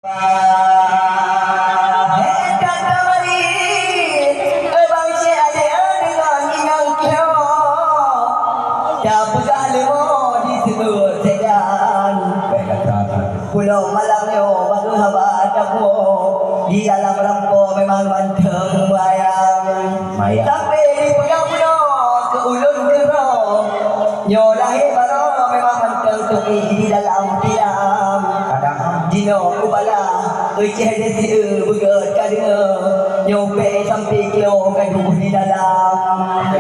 Pulau Malangyo baru haba dapo di dalam rampo memang manteng bayang sampai di pulau ke ulun gero nyolahi baro memang manteng tuki di dalam tiam dino kubala uceh desi beget kadena nyobe sampai kilo kadu di dalam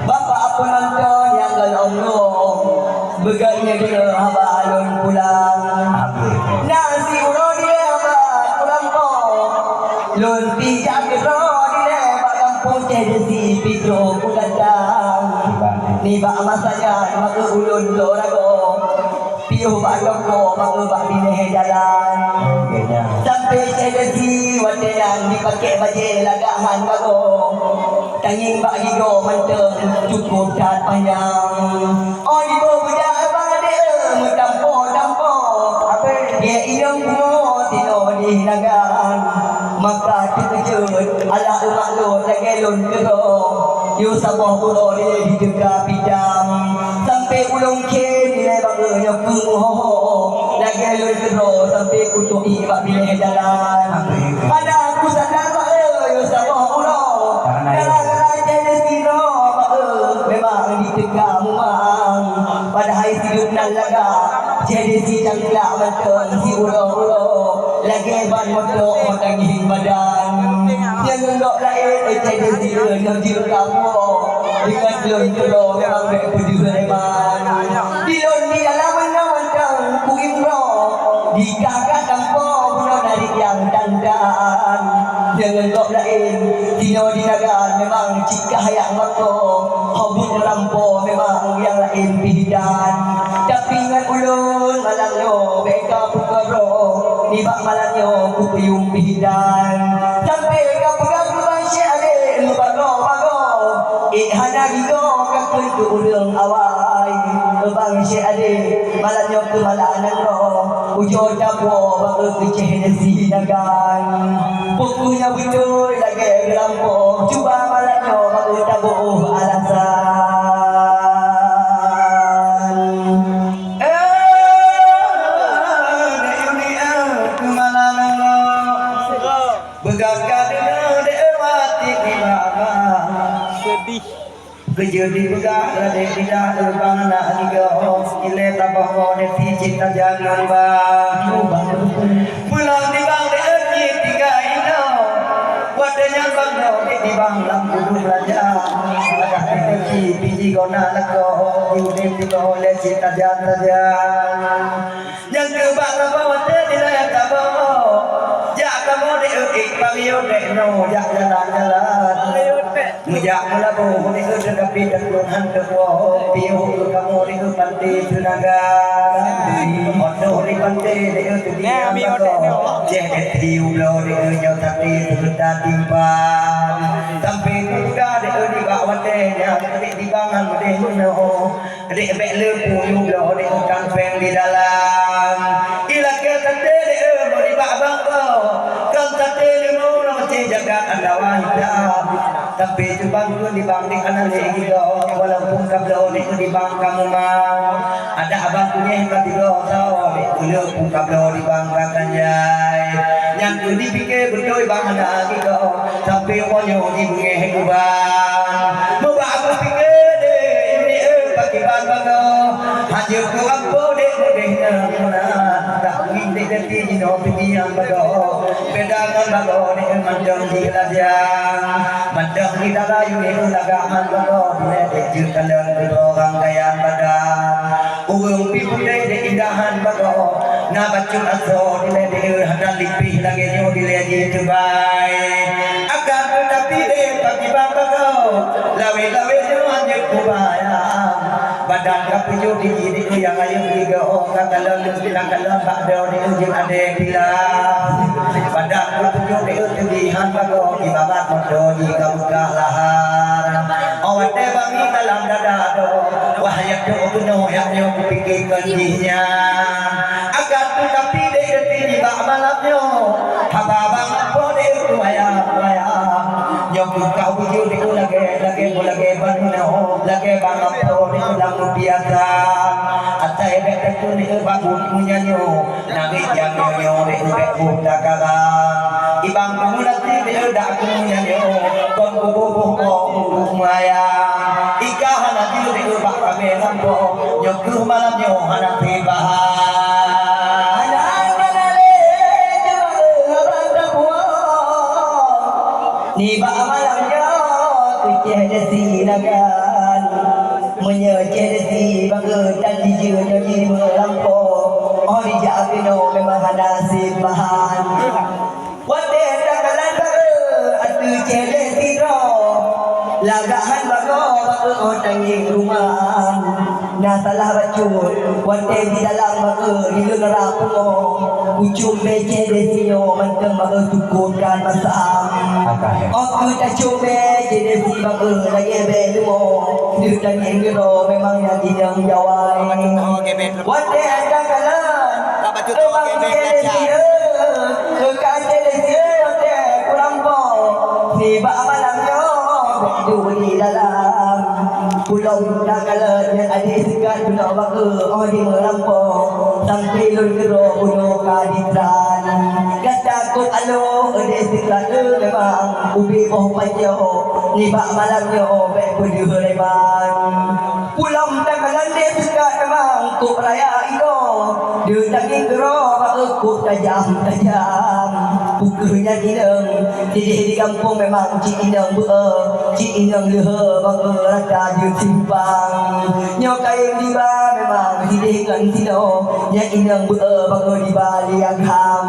bapak apa nonton yang galong begatnya dia haba alun pulang nasi ulo dia haba pulang ko lun pijak kero dia haba kampung cedesi pitro kudatang ni bak masanya maka ulun dorago piuh bak doko maka bak bineh jalan sampai cedesi wadenan dipakai baje lagahan bago tanging bak higo manteng cukup dan panjang oh di bawah dia inang mo tino di nagaan maka terkejut ala umaklun nagelon kero yu sabah puro di juga pidam sampai ulung ke nilai baganya kumuho nagelon kero sampai kutuk ibak bilih jalan pada aku sadar yu sabah puro gara-gara jenis kiro memang di tegak muang pada hari hidup dan laga jadi si jangkla betul si ulo-ulo lagi ban motor orang hing badan yang ngendok lain jadi si ngajir kamu dengan lon ulo memang begitu leman dilon di dalam mentang ku imro di kakak tampo buno dari yang dandan yang ngendok lain dino di naga memang cikah yang mako hobut rampo memang yang lain bidan tapi ngan ulun malangyo beka pukaro nibak malangyo kupiyum bidan sampai ka pegang bangsi ade bago hana gigo ka kutu ulung awai bangsi ade malangyo ke malanan ro ujo dapo bago keceh desi nagan pukunya betul lagi gerampo cuba malangyo bago tabo alasan kejadi buka lade tidak terbang nak digo ile tabah de cita jangan bang pulang di bang de erti tiga ino wadanya bang di bang lampu raja ada kecil biji gona lego di tigo le cita jangan yang ke bang tabah de tidak tabah ja kamu de pagio de no ja jalan mujak mulabu ni ke dekat dan kewo piu kamu ni ke pantai tenaga odo ni pantai ni ke dia mako je tiu lo ni ke nyau tapi sudah timpan sampai juga di bawah teh di bangan deh no dek bek lempu lo ni kan peng di dalam ila ke tante de di babang ko kan tante limo no jaga andawan tapi coba dulu di bang di kanan lagi go walaupun kablo ni di bang kamu mau ada abang punya yang ketiga tahu dulu pun kablo di bang kakanjai yang tu dipikir betul bang ada lagi go tapi wanyo di bunge ku bang mau aku pikir deh ini pakai bang bago hajar ku apa deh mana tak ngintip deti jino pikiran bago pedangan bago ni mandang di lajang mandang di dalayu ni lagahan bago bila dejur kalang orang kayan badan urung pipude de indahan bago na bacun aso dile de hadan lipih lagi nyo dile di tubai akan tetapi de pagi bago lawe-lawe nyo anjek kubayang badan kapujo di yang ayu digo kakalang silakalang bakdo di ujung ade bilang badan kapujo di tudihan bago di babat modo di kabuka lahar awate bangi dalam dada do wahyak do penuh yang nyo kupikirkan dinya agar tetapi de di bak bakut munyanyo nangit yang nyo de ube buta kala ibang kumulati de udah munyanyo kon kubu ko kumaya ika hana di de ubak kami lambo nyoku malam nyo hana tiba ni ba malamnya tujuh desinakan menyejeti bangga dan dijua jadi melampau oh dijabino memang nasib bahan wate takalan baru atu jedeti ro lagahan bago bago tangi rumah na salah bacul wate di dalam bago di luar pungo ujung bece desino manteng bago tukukan masam aku tak coba jadi si bago lagi belumo di tangi ro memang yang dijang jawai wate takalan bacul tu bece kekate desino wate kurang bo si ba malamnya di dalam pulau Dakalan yang ada sekat pulau baka oh di melampau sampai lun kero pulau Kaditran kata ko alo ada sekat memang ubi oh panjo ni bak malamnya oh baik puju leman pulau Dakalan dia sekat memang ko raya itu dia tangi kero baka ko tajam pukulnya dineng jadi di kampung memang cik inang cik inang leher baka rata je simpang nyokai diba memang hidikan sino yang inang baka di bali yang ham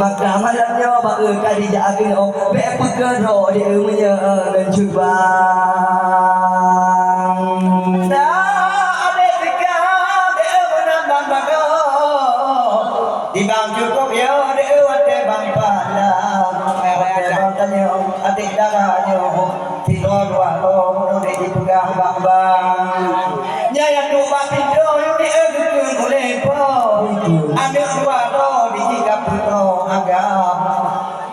maka malamnya baka kali jakino be pekero dia punya mencuba di bang cukup ya de wate bang palang bang tanya adik darahnya si dua lo de di pegang bang nya yang dua pindo ni ekun boleh po ambil dua lo di jika puno agam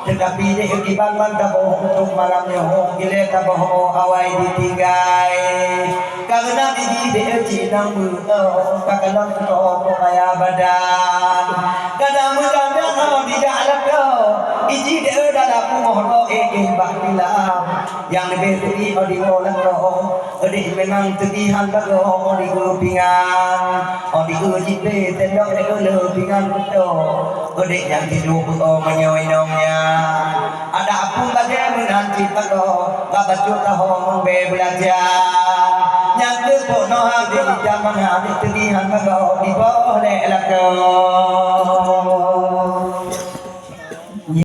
tetapi de iban man tabo untuk malamnya gile tabo awai ditinggai karena di de cinang bu kakalan ko kaya badan kadang kadang di dalam iji de dalam mohon bahtilam yang lebih tinggi di molang di memang tegihan bago di kupingan di ujipe tendok de lebingan betul di yang hidup menyoinongnya ada pun bagai menanti bago baca tahu be belajar yang kepono di zaman hari tegihan bago di boleh lakukan